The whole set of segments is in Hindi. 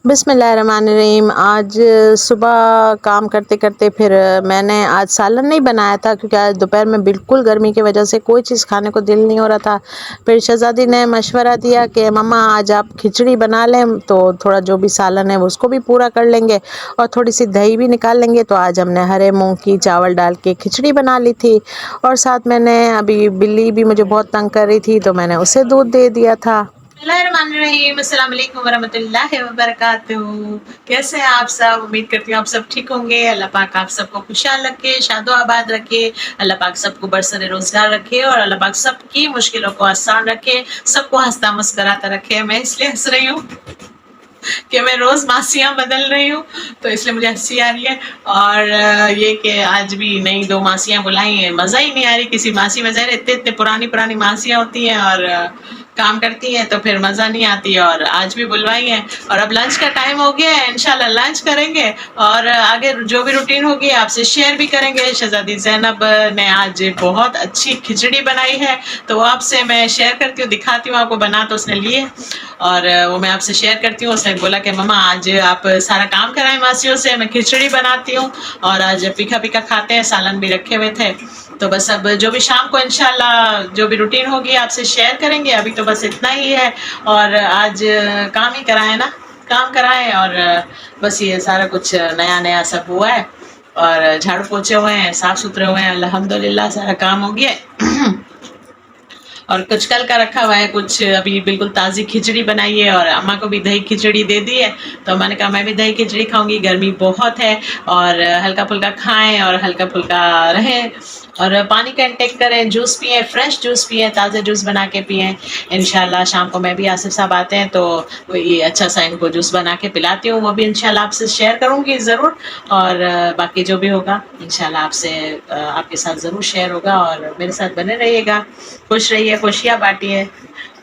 बिस्मिल्लाहिर्रहमानिर्रहीम। आज सुबह काम करते करते फिर मैंने आज सालन नहीं बनाया था, क्योंकि आज दोपहर में बिल्कुल गर्मी की वजह से कोई चीज़ खाने को दिल नहीं हो रहा था। फिर शहज़ादी ने मशवरा दिया कि मम्मा आज आप खिचड़ी बना लें, तो थोड़ा जो भी सालन है वो उसको भी पूरा कर लेंगे और थोड़ी सी दही भी निकाल लेंगे। तो आज हमने हरे मूंग की चावल डाल के खिचड़ी बना ली थी। और साथ मैंने अभी बिल्ली भी मुझे बहुत तंग कर रही थी, तो मैंने उसे दूध दे दिया था। अस्सलाम वालेकुम वरहमतुल्लाहि वबरकातुहू। कैसे हैं आप सब? उम्मीद करती हूँ आप सब ठीक होंगे। अल्लाह पाक आप सबको खुशहाल रखे, शादो आबाद रखे। अल्लाह पाक सबको बरसरे रोजगार रखे और अल्लाह पाक सबकी मुश्किलों को आसान रखे, सबको हंसता मुस्कुराता रखे। मैं इसलिए हंस रही हूँ कि मैं रोज मासियाँ बदल रही हूँ, तो इसलिए मुझे हंसी आ रही है। और ये कि आज भी नई 2 मासियाँ बुलाई हैं, मज़ा ही नहीं आ रही किसी मासी में। ज़ाहिर है इतने इतने पुरानी पुरानी मासियाँ होती हैं और काम करती हैं तो फिर मज़ा नहीं आती। और आज भी बुलवाई हैं और अब लंच का टाइम हो गया है, इंशाल्लाह लंच करेंगे और आगे जो भी रूटीन होगी आपसे शेयर भी करेंगे। शहज़ादी ज़ैनब ने आज बहुत अच्छी खिचड़ी बनाई है, तो वो आपसे मैं शेयर करती हूँ, दिखाती हूँ आपको। बना तो उसने लिए और वो मैं आपसे शेयर करती हूँ। उसने बोला कि मम्मा आज आप सारा काम कराएं मासियों से, मैं खिचड़ी बनाती हूँ और आज फीका फीका खाते हैं, सालन भी रखे हुए थे। तो बस अब जो भी शाम को इंशाल्लाह जो भी रूटीन होगी आपसे शेयर करेंगे। अभी तो बस इतना ही है और आज काम ही कराएं ना, काम कराएं और बस ये सारा कुछ नया नया सब हुआ है और झाड़ू पोछे हुए हैं, साफ सुथरे हुए हैं, अल्हम्दुलिल्लाह सारा काम हो गया है। और कुछ कल का रखा हुआ है, कुछ अभी बिल्कुल ताज़ी खिचड़ी बनाई है और अम्मा को भी दही खिचड़ी दे दी है। तो मैंने कहा मैं भी दही खिचड़ी खाऊंगी, गर्मी बहुत है और हल्का फुल्का खाएं और हल्का फुल्का रहें और पानी का इंटेक करें, जूस पिएं, फ्रेश जूस पिएं, ताज़ा जूस बना के पिएं। इंशाल्लाह शाम को मैं भी आसिफ साहब आते हैं तो ये अच्छा सा इनको जूस बना के पिलाती हूँ, वो भी इंशाल्लाह आपसे शेयर करूँगी ज़रूर। और बाकी जो भी होगा इंशाल्लाह आपसे आपके साथ ज़रूर शेयर होगा और मेरे साथ बने रहिएगा। खुश रहिए, खुशियाँ बांटिए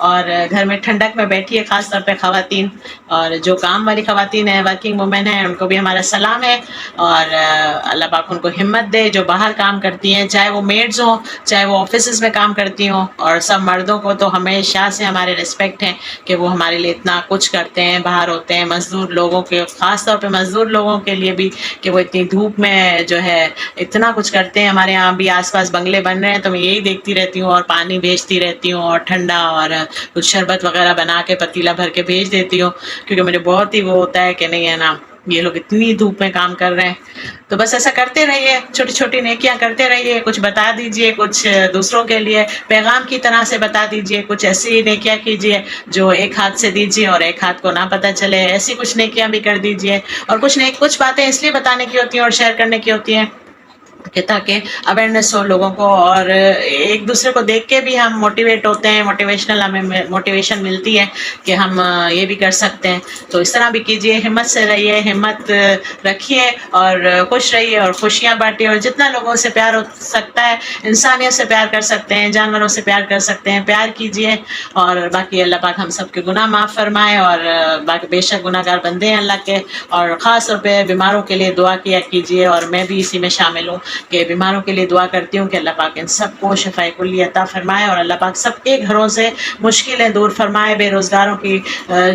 और घर में ठंडक में बैठिए, ख़ास तौर पे ख़वातीन। और जो काम वाली ख़वातीन हैं, वर्किंग वुमेन हैं, उनको भी हमारा सलाम है और अल्लाह पाक उनको हिम्मत दे जो बाहर काम करती हैं, चाहे वो मेड्स हों, चाहे वो ऑफिसेज़ में काम करती हों। और सब मर्दों को तो हमेशा से हमारे रिस्पेक्ट है कि वो हमारे लिए इतना कुछ करते हैं, बाहर होते हैं, मज़दूर लोगों के, ख़ास तौर पे मज़दूर लोगों के लिए भी, कि वो इतनी धूप में जो है इतना कुछ करते हैं। हमारे यहाँ भी आस-पास बंगले बन रहे हैं, तो मैं यही देखती रहती हूँ और पानी भेजती रहती हूँ और ठंडा और कुछ शरबत वगैरह बना के पतीला भर के भेज देती हूँ, क्योंकि मुझे बहुत ही वो होता है कि नहीं है ना, ये लोग इतनी धूप में काम कर रहे हैं। तो बस ऐसा करते रहिए, छोटी छोटी नेकियां करते रहिए, कुछ बता दीजिए, कुछ दूसरों के लिए पैगाम की तरह से बता दीजिए, कुछ ऐसी नेकियां कीजिए जो एक हाथ से दीजिए और एक हाथ को ना पता चले, ऐसी कुछ नेकियां भी कर दीजिए। और कुछ बातें इसलिए बताने की होती हैं और शेयर करने की होती हैं कि ताकि अवेयरनेस हो लोगों को और एक दूसरे को देख के भी हम मोटिवेट होते हैं, मोटिवेशनल हमें मोटिवेशन मिलती है कि हम ये भी कर सकते हैं। तो इस तरह भी कीजिए, हिम्मत से रहिए, हिम्मत रखिए और खुश रहिए और खुशियाँ बांटिए। और जितना लोगों से प्यार हो सकता है, इंसानियत से प्यार कर सकते हैं, जानवरों से प्यार कर सकते हैं, प्यार कीजिए। और बाकी अल्लाह पाक हम सबके गुनाह माफ़ फरमाए और बाकी बेशक गुनाहगार बंदे हैं अल्लाह के। और ख़ास तौर पे बीमारों के लिए दुआ किया कीजिए और मैं भी इसी में शामिल हूँ कि बीमारों के लिए दुआ करती हूँ कि अल्लाह पाक इन सबको शिफाए कुल्ली अता फरमाए और अल्लाह पाक सबके घरों से मुश्किलें दूर फरमाए। बेरोज़गारों की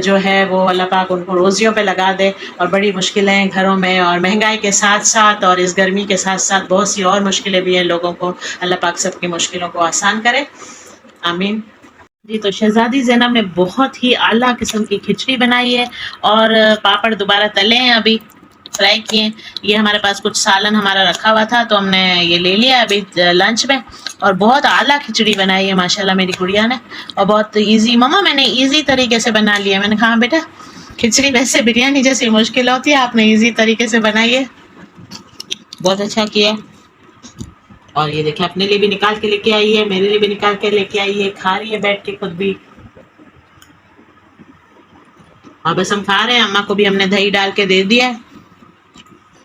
जो है वो अल्लाह पाक उनको रोज़ियों पे लगा दे और बड़ी मुश्किलें घरों में और महंगाई के साथ साथ और इस गर्मी के साथ साथ बहुत सी और मुश्किलें भी हैं लोगों को, अल्लाह पाक सबकी मुश्किलों को आसान करे, आमीन। जी, तो शहज़ादी ज़ैनब ने बहुत ही आला किस्म की खिचड़ी बनाई है और पापड़ दोबारा तले हैं, अभी फ्राई किए। ये हमारे पास कुछ सालन हमारा रखा हुआ था तो हमने ये ले लिया अभी लंच में। और बहुत आला खिचड़ी बनाई है माशाल्लाह मेरी गुड़िया ने और बहुत इजी। मम्मा मैंने इजी तरीके से बना लिया। मैंने कहा बेटा खिचड़ी वैसे बिरयानी जैसी मुश्किल होती है, आपने इजी तरीके से बनाई है, बहुत अच्छा किया। और ये देखिए अपने लिए भी निकाल के लेके आई है, मेरे लिए भी निकाल के लेके आई है, खा रही है बैठ के खुद भी। और बस हम खा रहे हैं, अम्मा को भी हमने दही डाल के दे दिया है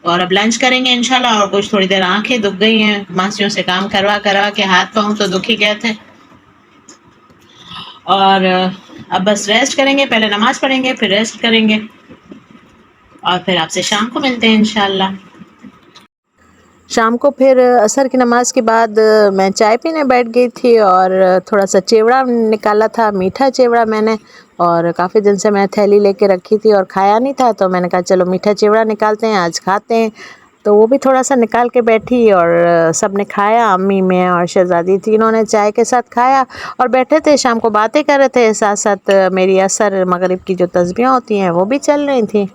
और अब लंच करेंगे इंशाल्लाह। और कुछ थोड़ी देर आंखें दुख गई हैं, मासियों से काम करवा करवा के हाथ पाँव तो दुख ही गए थे। और अब बस रेस्ट करेंगे, पहले नमाज पढ़ेंगे फिर रेस्ट करेंगे और फिर आपसे शाम को मिलते हैं इंशाल्लाह। शाम को फिर असर की नमाज़ के बाद मैं चाय पीने बैठ गई थी और थोड़ा सा चिवड़ा निकाला था, मीठा चिवड़ा मैंने। और काफ़ी दिन से मैं थैली लेके रखी थी और खाया नहीं था, तो मैंने कहा चलो मीठा चिवड़ा निकालते हैं, आज खाते हैं। तो वो भी थोड़ा सा निकाल के बैठी और सब ने खाया, अम्मी, मैं और शहज़ादी, तीनों ने चाय के साथ खाया और बैठे थे, शाम को बातें कर रहे थे। साथ साथ मेरी असर मगरिब की जो तस्बीहें होती हैं वो भी चल रही थी।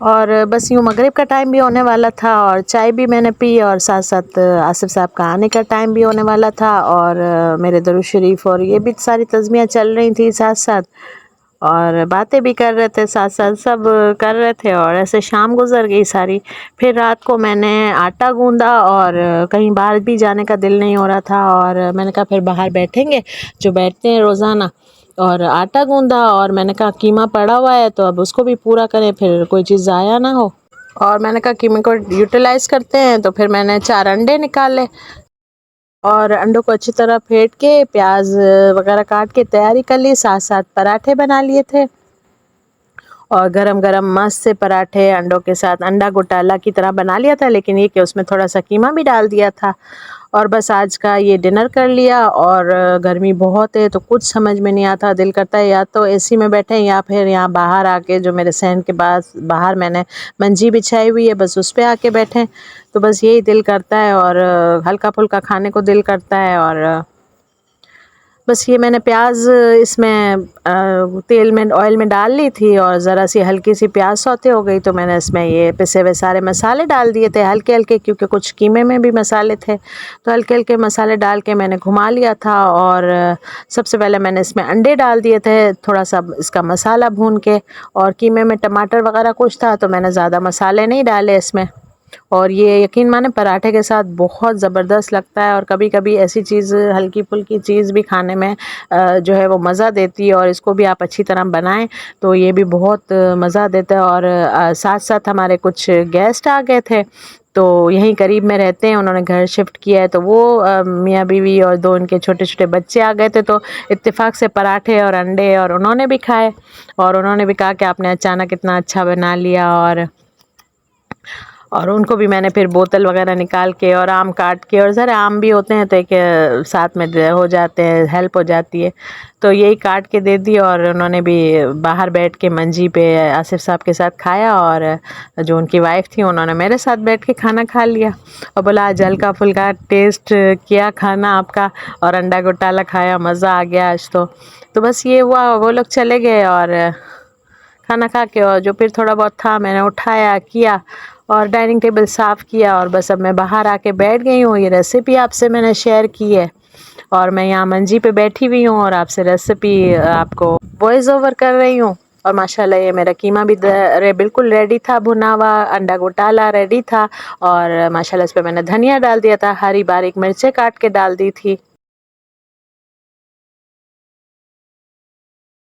और बस यूँ मगरिब का टाइम भी होने वाला था और चाय भी मैंने पी और साथ साथ आसिफ साहब का आने का टाइम भी होने वाला था और मेरे दुरूद शरीफ और ये भी सारी तस्बीहें चल रही थी साथ साथ, और बातें भी कर रहे थे साथ साथ, सब कर रहे थे और ऐसे शाम गुज़र गई सारी। फिर रात को मैंने आटा गूँधा और कहीं बाहर भी जाने का दिल नहीं हो रहा था और मैंने कहा फिर बाहर बैठेंगे जो बैठते हैं रोज़ाना, और आटा गूँधा और मैंने कहा कीमा पड़ा हुआ है तो अब उसको भी पूरा करें, फिर कोई चीज़ ज़ाया ना हो। और मैंने कहा कीमे को यूटिलाइज़ करते हैं, तो फिर मैंने 4 अंडे निकाले और अंडों को अच्छी तरह फेंट के प्याज वगैरह काट के तैयारी कर ली, साथ साथ पराठे बना लिए थे और गरम गरम मस्त से पराठे अंडों के साथ अंडा घोटाला की तरह बना लिया था, लेकिन ये कि उसमें थोड़ा सा कीमा भी डाल दिया था। और बस आज का ये डिनर कर लिया और गर्मी बहुत है तो कुछ समझ में नहीं आता, दिल करता है या तो एसी में बैठें या फिर यहाँ बाहर आके जो मेरे सहन के पास बाहर मैंने मंजी बिछाई हुई है बस उस पे आके बैठें, तो बस यही दिल करता है और हल्का फुल्का खाने को दिल करता है। और बस ये मैंने प्याज इसमें तेल में ऑयल में डाल ली थी और ज़रा सी हल्की सी प्याज सौते हो गई, तो मैंने इसमें ये पिसे हुए सारे मसाले डाल दिए थे हल्के हल्के, क्योंकि कुछ कीमे में भी मसाले थे, तो हल्के हल्के मसाले डाल के मैंने घुमा लिया था। और सबसे पहले मैंने इसमें अंडे डाल दिए थे, थोड़ा सा इसका मसाला भून के, और कीमे में टमाटर वगैरह कुछ था तो मैंने ज़्यादा मसाले नहीं डाले इसमें। और ये यकीन माने पराठे के साथ बहुत ज़बरदस्त लगता है और कभी-कभी ऐसी चीज़ हल्की-फुल्की चीज़ भी खाने में जो है वो मज़ा देती है, और इसको भी आप अच्छी तरह बनाएँ तो ये भी बहुत मज़ा देता है। और साथ-साथ हमारे कुछ गेस्ट आ गए थे, तो यहीं करीब में रहते हैं, उन्होंने घर शिफ्ट किया है, तो वो मियाँ-बीवी और 2 उनके छोटे-छोटे बच्चे आ गए थे, तो इत्तेफ़ाक से पराठे और अंडे और उन्होंने भी खाए और उन्होंने भी कहा कि आपने अचानक इतना अच्छा बना लिया। और उनको भी मैंने फिर बोतल वगैरह निकाल के और आम काट के, और ज़रा आम भी होते हैं तो एक साथ में हो जाते हैं, हेल्प हो जाती है, तो यही काट के दे दी। और उन्होंने भी बाहर बैठ के मंजी पे आसिफ साहब के साथ खाया और जो उनकी वाइफ़ थी उन्होंने मेरे साथ बैठ के खाना खा लिया और बोला आज हल्का फुल्का टेस्ट किया खाना आपका, और अंडा घोटाला खाया, मज़ा आ गया आज तो बस ये हुआ, वो लोग चले गए और खाना खा के, और जो फिर थोड़ा बहुत था मैंने उठाया किया और डाइनिंग टेबल साफ़ किया, और बस अब मैं बाहर आके बैठ गई हूँ। ये रेसिपी आपसे मैंने शेयर की है और मैं यहाँ मंजी पे बैठी हुई हूँ और आपसे रेसिपी आपको वॉइस ओवर कर रही हूँ। और माशाल्लाह ये मेरा कीमा भी बिल्कुल रेडी था, भुना हुआ अंडा घोटाला रेडी था, और माशाल्लाह इस पे मैंने धनिया डाल दिया था, हरी बारीक मिर्चें काट के डाल दी थी।